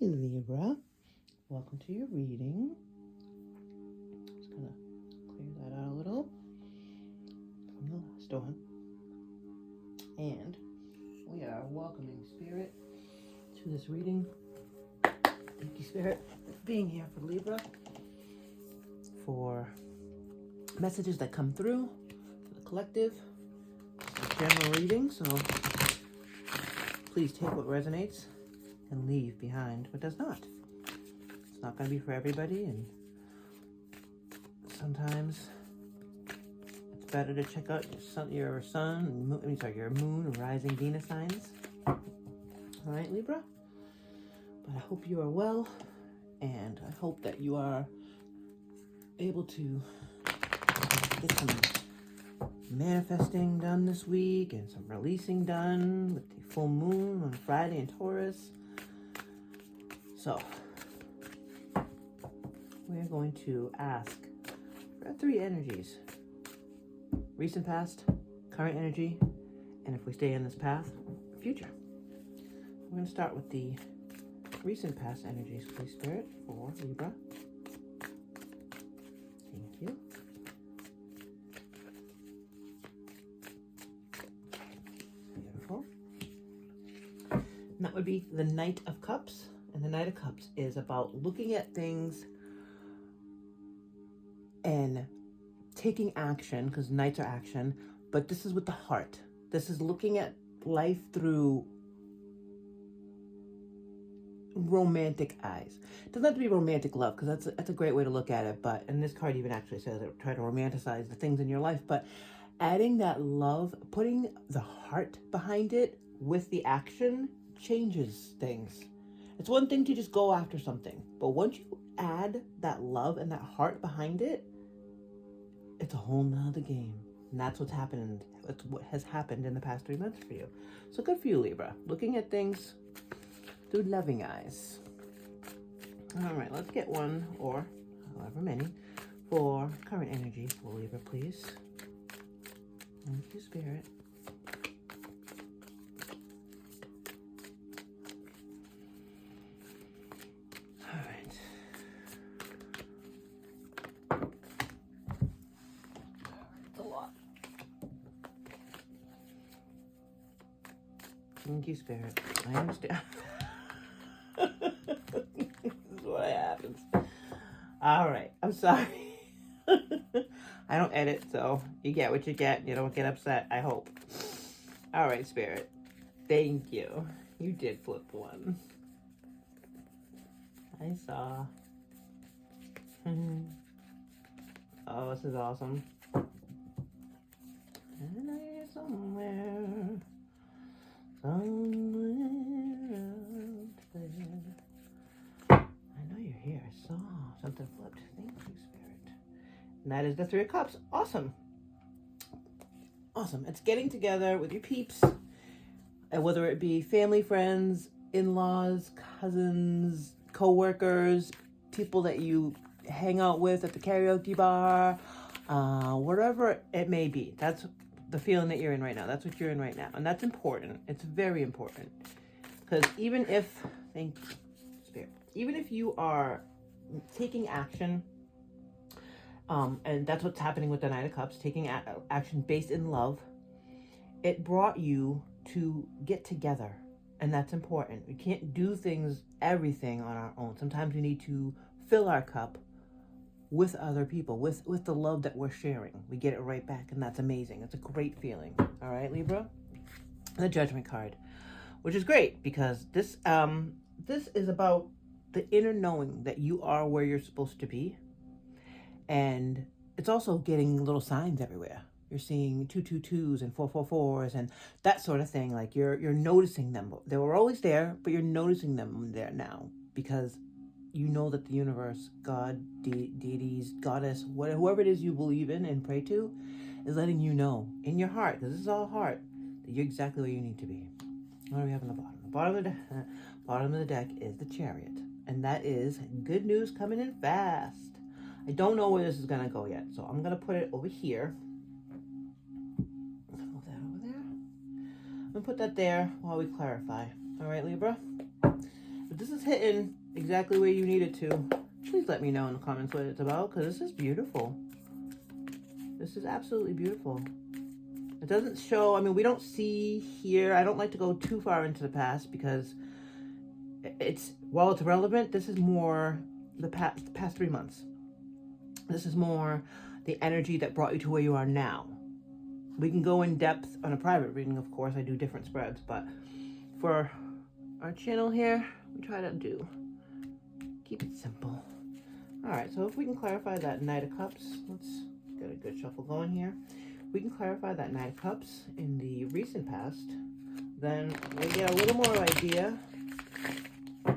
Libra, welcome to your reading. Just gonna clear that out a little from the last one. And we are welcoming Spirit to this reading. Thank you, Spirit, for being here for Libra, for messages that come through, for the collective. It's a general reading, so please take what resonates and leave behind what does not. It's not going to be for everybody, and sometimes it's better to check out your your moon and rising Venus signs. All right, Libra? But I hope you are well, and I hope that you are able to get some manifesting done this week and some releasing done with the full moon on Friday in Taurus. So, we're going to ask for 3 energies: recent past, current energy, and if we stay in this path, future. We're going to start with the recent past energies, please, Spirit, for Libra. Thank you. Beautiful. And that would be the Knight of Cups. And the Knight of Cups is about looking at things and taking action, because knights are action, but this is with the heart. This is looking at life through romantic eyes. It doesn't have to be romantic love, because that's a great way to look at it, but, and this card even actually says it, try to romanticize the things in your life, but adding that love, putting the heart behind it with the action changes things. It's one thing to just go after something, but once you add that love and that heart behind it, it's a whole nother game. And that's what's happened. That's what has happened in the past 3 months for you. So good for you, Libra. Looking at things through loving eyes. All right, let's get one, or however many, for current energy for Libra, please. Thank you, Spirit. Thank you, Spirit. I understand. This is what happens. All right. I'm sorry. I don't edit, so you get what you get. You don't get upset, I hope. All right, Spirit. Thank you. You did flip one. I saw. Oh, this is awesome. I know you're somewhere. Somewhere out there. I know you're here. I saw something flipped. Thank you, Spirit. And that is the 3 of Cups. Awesome. Awesome. It's getting together with your peeps, and whether it be family, friends, in-laws, cousins, co-workers, people that you hang out with at the karaoke bar, whatever it may be. That's the feeling that you're in right now. That's what you're in right now. And that's important. It's very important. Because even if, thank you, Spirit, even if you are taking action, and that's what's happening with the Knight of Cups, taking action based in love, it brought you to get together. And that's important. We can't do everything on our own. Sometimes we need to fill our cup with other people, with the love that we're sharing. We get it right back, and that's amazing. It's a great feeling. All right, Libra? The Judgment card, which is great, because this is about the inner knowing that you are where you're supposed to be. And it's also getting little signs everywhere. You're seeing 222s and 444s and that sort of thing. Like you're noticing them. They were always there, but you're noticing them there now, because you know that the universe, God, deities, goddess, whoever it is you believe in and pray to, is letting you know in your heart, because this is all heart, that you're exactly where you need to be. What do we have on the bottom? The bottom of the deck is the Chariot, and that is good news coming in fast. I don't know where this is going to go yet, so I'm going to put it over here. Move that over there. I'm going to put that there while we clarify. All right, Libra? But this is it's hitting exactly where you need it to, please let me know in the comments what it's about, because this is beautiful. This is absolutely beautiful. It doesn't show, I mean, we don't see here. I don't like to go too far into the past because while it's relevant, this is more the past 3 months. This is more the energy that brought you to where you are now. We can go in depth on a private reading, of course. I do different spreads, but for our channel here, we try to keep it simple. All right, so if we can clarify that Knight of Cups, let's get a good shuffle going here. We can clarify that Knight of Cups in the recent past, then we get a little more idea,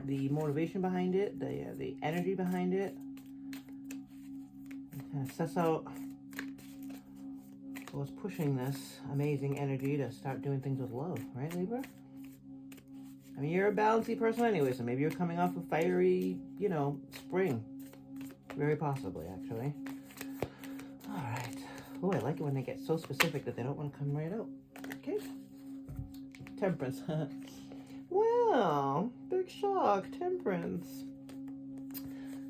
the motivation behind it, the energy behind it, and kind of suss out what's pushing this amazing energy to start doing things with love, right, Libra? I mean, you're a balancey person anyway, so maybe you're coming off a fiery, you know, spring. Very possibly, actually. All right. Oh, I like it when they get so specific that they don't want to come right out. Okay. Temperance. Wow, big shock. Temperance.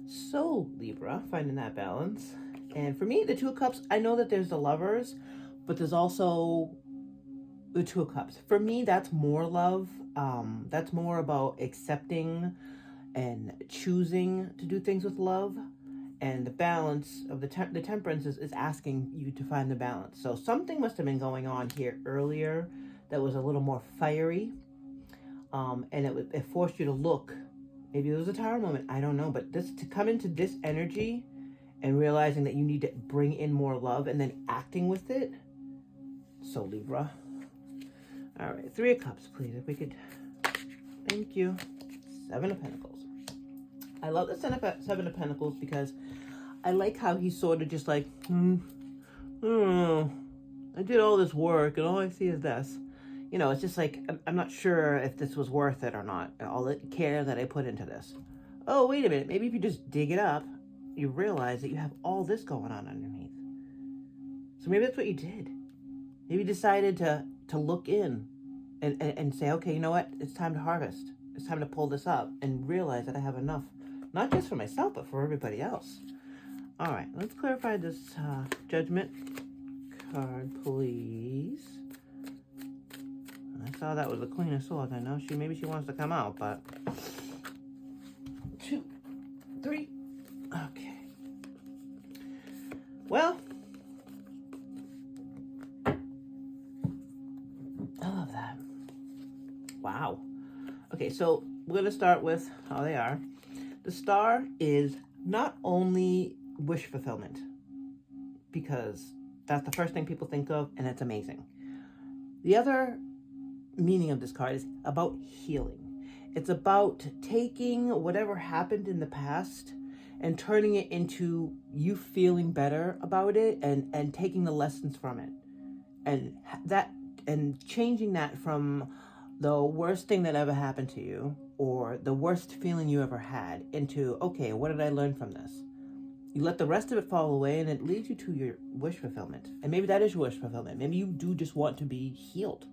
So, Libra, finding that balance. And for me, the Two of Cups, I know that there's the Lovers, but there's also the Two of Cups. For me, that's more love. That's more about accepting and choosing to do things with love. And the balance of the Temperance is asking you to find the balance. So something must have been going on here earlier that was a little more fiery. And it forced you to look. Maybe it was a Tower moment. I don't know. But to come into this energy and realizing that you need to bring in more love and then acting with it. So Libra. All right. Three of Cups, please. If we could. Thank you. Seven of Pentacles. I love the Seven of Pentacles because I like how he's sort of just like, I did all this work and all I see is this. You know, it's just like, I'm not sure if this was worth it or not. All the care that I put into this. Oh, wait a minute. Maybe if you just dig it up, you realize that you have all this going on underneath. So maybe that's what you did. Maybe you decided to look in and say, okay, you know what? It's time to harvest. It's time to pull this up and realize that I have enough. Not just for myself, but for everybody else. All right, let's clarify this Judgment card, please. I saw that was the Queen of Swords. I know maybe she wants to come out, but 2, 3. Okay. Well, I love that. Wow. Okay, so we're going to start with how they are. The Star is not only wish fulfillment, because that's the first thing people think of, and it's amazing. The other meaning of this card is about healing. It's about taking whatever happened in the past and turning it into you feeling better about it and taking the lessons from it. And changing that from the worst thing that ever happened to you or the worst feeling you ever had into, okay, what did I learn from this? You let the rest of it fall away and it leads you to your wish fulfillment. And maybe that is your wish fulfillment. Maybe you do just want to be healed.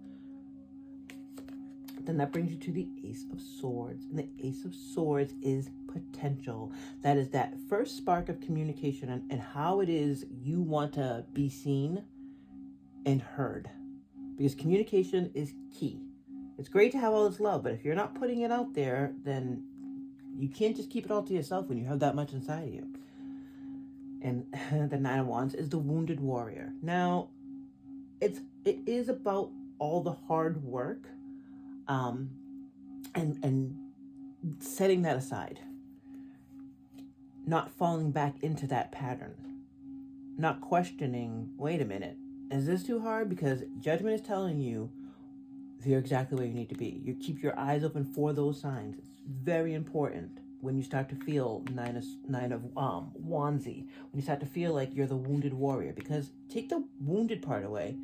Then that brings you to the Ace of Swords. And the Ace of Swords is potential. That is that first spark of communication and how it is you want to be seen and heard. Because communication is key. It's great to have all this love, but if you're not putting it out there, then you can't just keep it all to yourself when you have that much inside of you. And the Nine of Wands is the Wounded Warrior. Now, it is about all the hard work and setting that aside. Not falling back into that pattern. Not questioning, wait a minute, is this too hard? Because Judgment is telling you you're exactly where you need to be. You keep your eyes open for those signs. It's very important when you start to feel Nine of Wandsy. When you start to feel like you're the wounded warrior. Because take the wounded part away,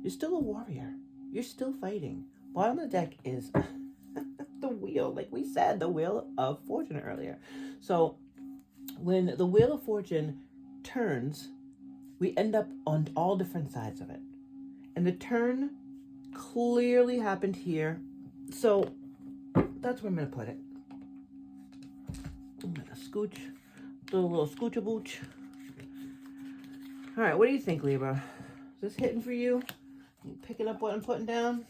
you're still a warrior. You're still fighting. Bottom of the deck is the wheel. Like we said, the Wheel of Fortune earlier. So when the Wheel of Fortune turns, we end up on all different sides of it. And the turn clearly happened here. So that's where I'm going to put it. I'm gonna scooch, do a little scooch-a-booch. All right, what do you think, Libra? Is this hitting for you? You picking up what I'm putting down?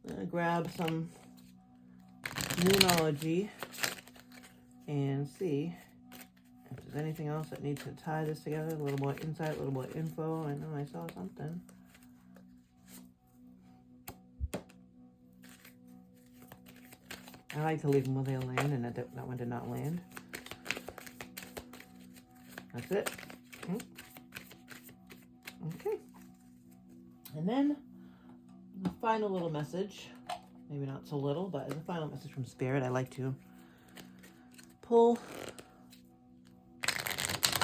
I'm gonna grab some Moonology and see if there's anything else that needs to tie this together. A little more insight, a little more info. I know I saw something. I like to leave them where they land, and that one did not land. That's it. Okay. And then the final little message, maybe not so little, but as a final message from Spirit, I like to pull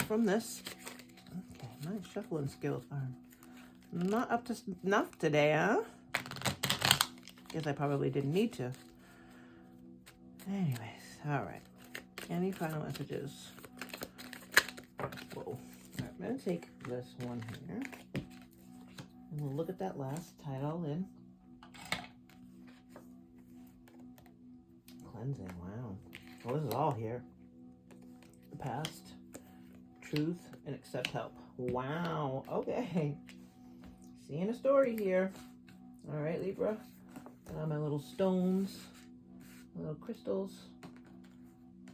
from this. Okay, my shuffling skills are not up to snuff today, huh? Guess I probably didn't need to. Anyways, all right. Any final messages? Whoa. All right, I'm going to take this one here. And we'll look at that last, tie it all in. Cleansing, wow. Well, this is all here. The past, truth, and accept help. Wow, okay. Seeing a story here. All right, Libra. Got all my little stones, little crystals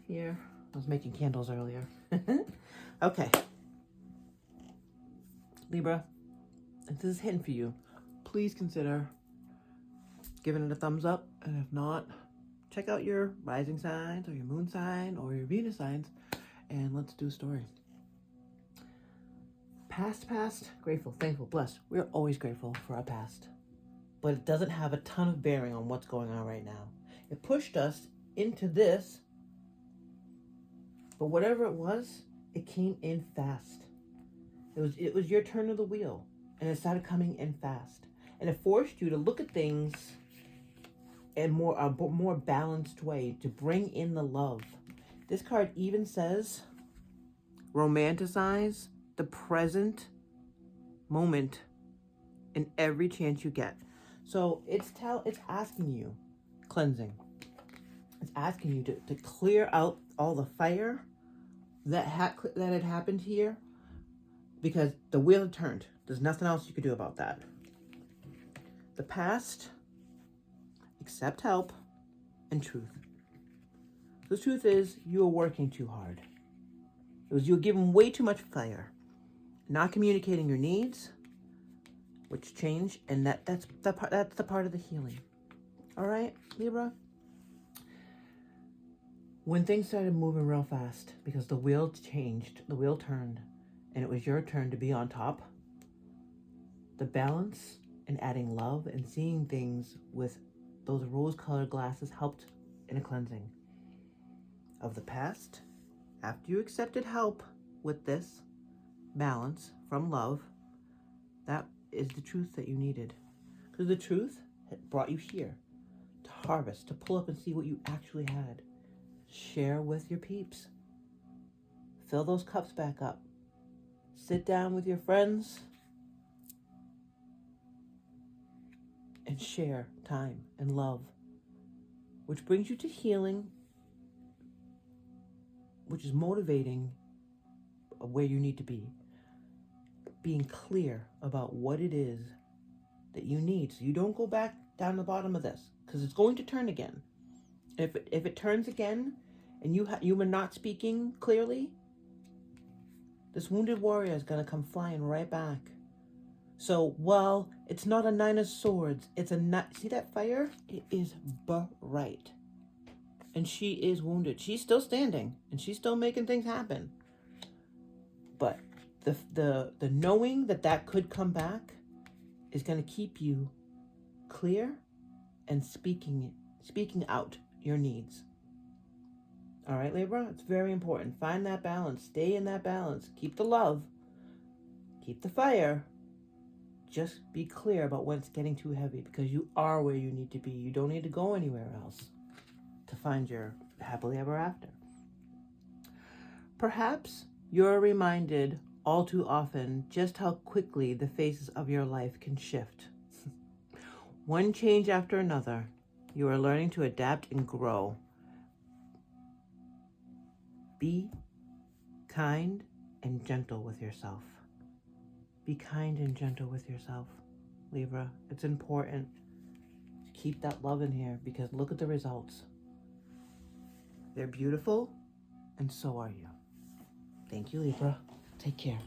here. I was making candles earlier. Okay. Libra, if this is hitting for you, please consider giving it a thumbs up. And if not, check out your rising signs or your moon sign or your Venus signs, and let's do a story. Past, grateful, thankful, blessed. We're always grateful for our past, but it doesn't have a ton of bearing on what's going on right now. It pushed us into this, but whatever it was, it came in fast. It was your turn of the wheel, and it started coming in fast, and it forced you to look at things in a more balanced way, to bring in the love. This card even says, romanticize the present moment in every chance you get. So it's asking you, cleansing. It's asking you to clear out all the fire that had happened here, because the wheel had turned. There's nothing else you could do about that. The past, accept help, and truth. The truth is, you were working too hard. It was you were giving way too much fire, not communicating your needs, which change, and that's the part of the healing. All right, Libra. When things started moving real fast, because the wheel changed, the wheel turned, and it was your turn to be on top, the balance and adding love and seeing things with those rose-colored glasses helped in a cleansing of the past. After you accepted help with this balance from love, that is the truth that you needed. Because the truth had brought you here to harvest, to pull up and see what you actually had. Share with your peeps. Fill those cups back up. Sit down with your friends and share time and love, which brings you to healing, which is motivating where you need to be. Being clear about what it is that you need, so you don't go back down the bottom of this, because it's going to turn again. If it turns again, and you were not speaking clearly, this wounded warrior is going to come flying right back. So, while it's not a 9 of swords, it's see that fire? It is bright. And she is wounded. She's still standing, and she's still making things happen. But the knowing that could come back is going to keep you clear and speaking out your needs. All right, Libra, it's very important. Find that balance. Stay in that balance. Keep the love. Keep the fire. Just be clear about when it's getting too heavy, because you are where you need to be. You don't need to go anywhere else to find your happily ever after. Perhaps you're reminded all too often just how quickly the faces of your life can shift. One change after another, you are learning to adapt and grow. Be kind and gentle with yourself. Be kind and gentle with yourself, Libra. It's important to keep that love in here because look at the results. They're beautiful, and so are you. Thank you, Libra. Take care.